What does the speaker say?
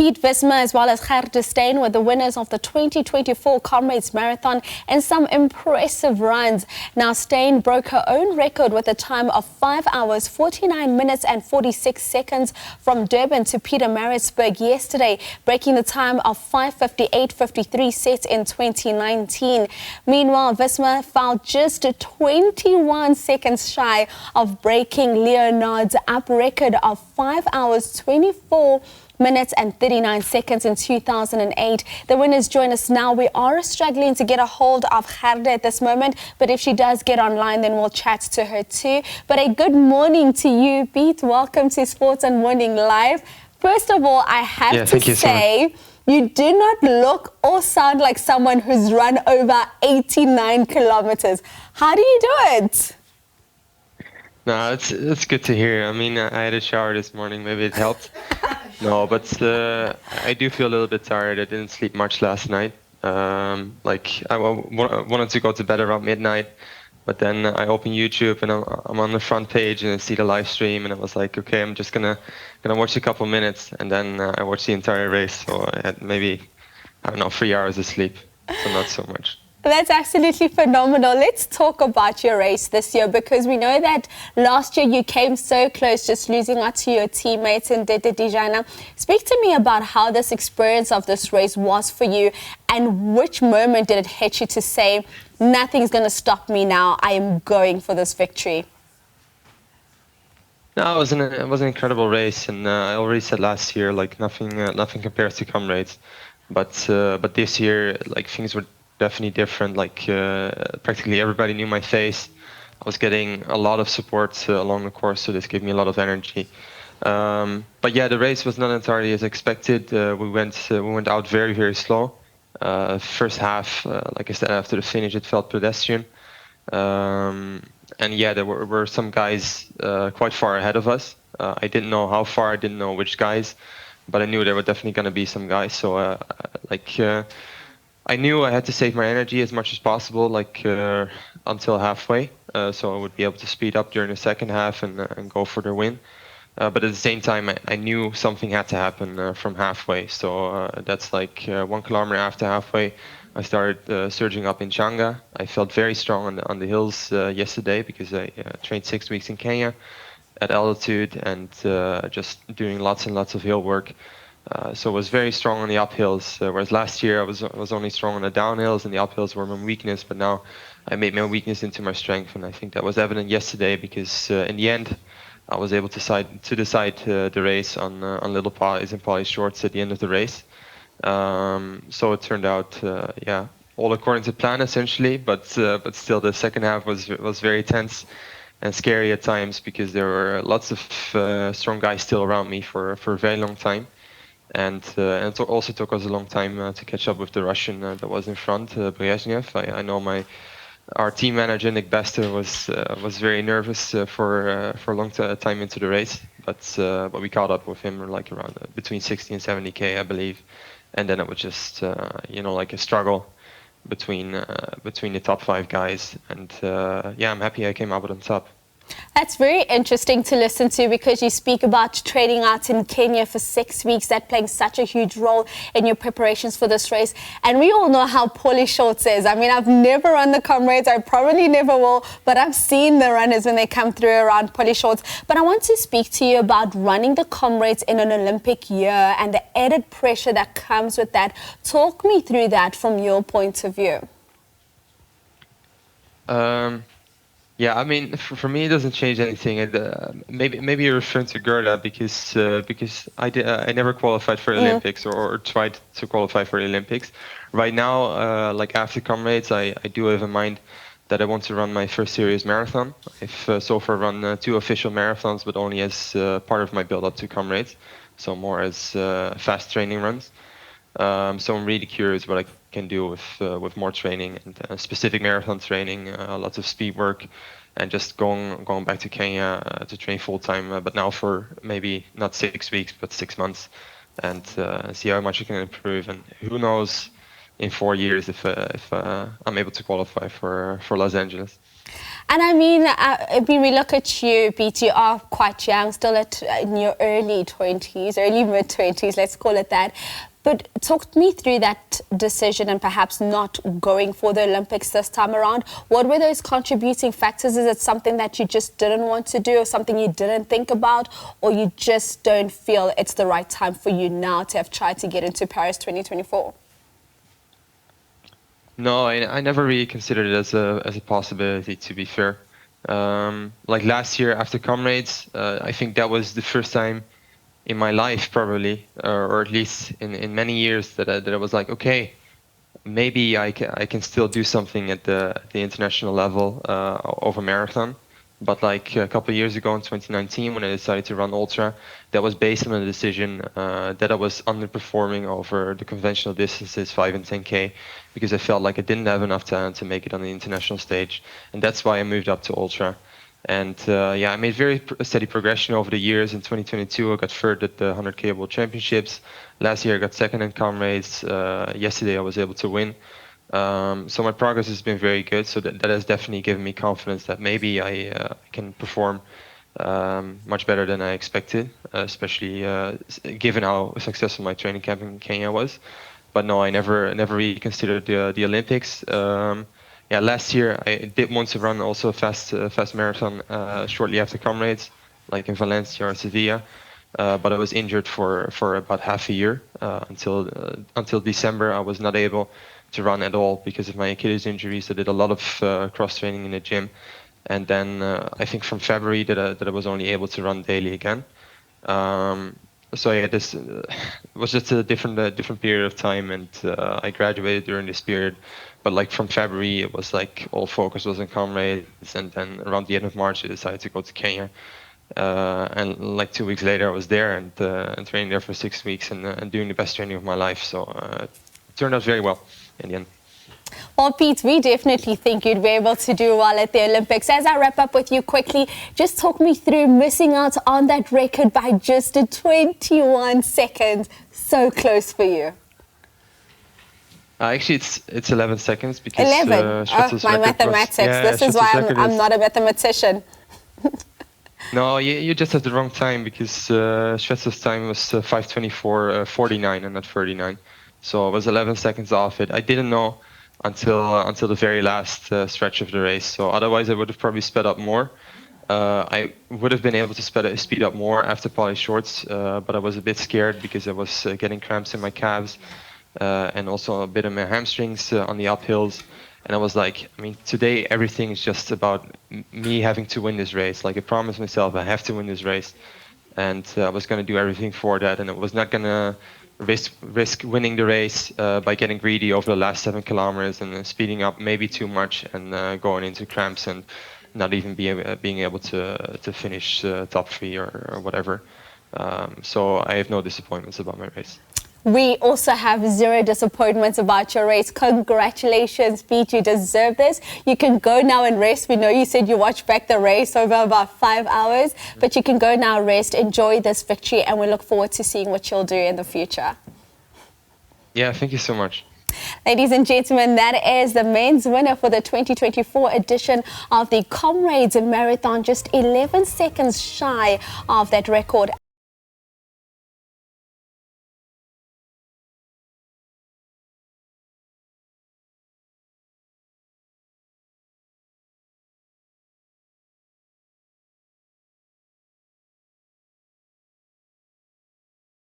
Piet Wiersma as well as Gerda Steyn were the winners of the 2024 Comrades Marathon and some impressive runs. Now, Steyn broke her own record with a time of 5 hours, 49 minutes and 46 seconds from Durban to Pietermaritzburg yesterday, breaking the time of 5:58:53 set in 2019. Meanwhile, Wiersma fell just 21 seconds shy of breaking Leonid's up record of 5 hours, 24 minutes and 39 seconds in 2008. The winners join us now. We are struggling to get a hold of Gerda at this moment, but if she does get online, then we'll chat to her too. But a good morning to you, Piet. Welcome to Sports and Morning Live. First of all, I have to say, you do not look or sound like someone who's run over 89 kilometers. How do you do it? No, it's good to hear. I mean, I had a shower this morning. Maybe it helped. No, but I do feel a little bit tired. I didn't sleep much last night. I wanted to go to bed around midnight, but then I opened YouTube and I'm on the front page and I see the live stream and I was like, okay, I'm just gonna watch a couple minutes, and then I watched the entire race. So I had maybe, I don't know, 3 hours of sleep. So not so much. That's absolutely phenomenal. Let's talk about your race this year, because we know that last year you came so close, just losing out to your teammates in Gerda. Speak to me about how this experience of this race was for you, and which moment did it hit you to say, nothing's going to stop me now, I am going for this victory? No, it was an incredible race, and I already said last year, like nothing compares to Comrades, but this year, like, things were definitely different. Like practically everybody knew my face. I was getting a lot of support along the course, so this gave me a lot of energy. But yeah, the race was not entirely as expected. We went out very, very slow. First half, like I said, after the finish, it felt pedestrian. And yeah, there were some guys quite far ahead of us. I didn't know how far, I didn't know which guys, but I knew there were definitely going to be some guys. So I knew I had to save my energy as much as possible, like until halfway, so I would be able to speed up during the second half and go for the win. But at the same time, I knew something had to happen from halfway. So that's like 1 kilometer after halfway, I started surging up in Changa. I felt very strong on the hills yesterday, because I trained 6 weeks in Kenya at altitude and just doing lots and lots of hill work. So I was very strong on the uphills, whereas last year I was only strong on the downhills, and the uphills were my weakness. But now I made my weakness into my strength, and I think that was evident yesterday, because in the end I was able to decide the race on little polys and poly shorts at the end of the race. So it turned out, yeah, all according to plan essentially. But still, the second half was very tense and scary at times, because there were lots of strong guys still around me for a very long time. And it also took us a long time to catch up with the Russian that was in front, Brezhnev. I know our team manager Nick Bester was very nervous for a long time into the race, but we caught up with him like around between 60 and 70k, I believe, and then it was just like a struggle between the top 5 guys, and yeah, I'm happy I came out on top. That's very interesting to listen to, because you speak about training out in Kenya for 6 weeks, that playing such a huge role in your preparations for this race. And we all know how poly shorts is. I mean, I've never run the Comrades, I probably never will, but I've seen the runners when they come through around poly shorts. But I want to speak to you about running the Comrades in an Olympic year and the added pressure that comes with that. Talk me through that from your point of view. Yeah, I mean, for me, it doesn't change anything. Maybe you're referring to Gerda, because I never qualified for the Olympics or tried to qualify for the Olympics. Right now, like after Comrades, I do have in mind that I want to run my first serious marathon. I've so far run 2 official marathons, but only as part of my build-up to Comrades, so more as fast training runs. So I'm really curious what I can do with more training and specific marathon training, lots of speed work, and just going back to Kenya to train full time. But now for maybe not 6 weeks, but 6 months, and see how much I can improve. And who knows, in 4 years if I'm able to qualify for Los Angeles. And I mean, we look at you, Piet, you are quite young, still in your early 20s, early mid-20s, let's call it that. But talk me through that decision and perhaps not going for the Olympics this time around. What were those contributing factors? Is it something that you just didn't want to do, or something you didn't think about, or you just don't feel it's the right time for you now to have tried to get into Paris 2024? No, I never really considered it as a possibility, to be fair. Like last year after Comrades, I think that was the first time in my life probably, or at least in many years that I was like, okay, maybe I can still do something at the international level over marathon. But like a couple of years ago in 2019, when I decided to run ultra, that was based on a decision that I was underperforming over the conventional distances, 5 and 10K, because I felt like I didn't have enough talent to make it on the international stage. And that's why I moved up to ultra. And yeah, I made very steady progression over the years. In 2022, I got third at the 100K World Championships. Last year, I got second in Comrades. Yesterday, I was able to win. So my progress has been very good. So that has definitely given me confidence that maybe I can perform much better than I expected, especially given how successful my training camp in Kenya was. But no, I never really considered the Olympics. Yeah, last year I did want to run also a fast marathon shortly after Comrades, like in Valencia or Sevilla, but I was injured for about half a year until December. I was not able to run at all because of my Achilles injuries. I did a lot of cross training in the gym, and then I think from February that I was only able to run daily again. So yeah, this was just a different period of time, and I graduated during this period. But like from February, it was like all focus was on Comrades, and then around the end of March, I decided to go to Kenya. And like 2 weeks later, I was there and training there for 6 weeks and doing the best training of my life. So it turned out very well in the end. Well, Piet, we definitely think you'd be able to do well at the Olympics. As I wrap up with you quickly, just talk me through missing out on that record by just 21 seconds. So close for you. Actually, it's 11 seconds because 11. My mathematics. This is why I'm not a mathematician. No, you just have the wrong time because Shvetsov's time was 5:24:49 and not 39. So I was 11 seconds off it. I didn't know until the very last stretch of the race. So otherwise, I would have probably sped up more. I would have been able to speed up more after poly shorts, but I was a bit scared because I was getting cramps in my calves. And also a bit of my hamstrings on the uphills. And I was like, I mean, today everything is just about me having to win this race. Like I promised myself I have to win this race. And I was going to do everything for that. And I was not going to risk winning the race by getting greedy over the last 7 kilometers and speeding up maybe too much and going into cramps and not even being able to finish top 3 or whatever. So I have no disappointments about my race. We also have zero disappointments about your race. Congratulations, Piet. You deserve this. You can go now and rest. We know you said you watched back the race over about 5 hours, but you can go now, rest, enjoy this victory, and we look forward to seeing what you'll do in the future. Yeah, thank you so much. Ladies and gentlemen, that is the men's winner for the 2024 edition of the Comrades Marathon, just 11 seconds shy of that record.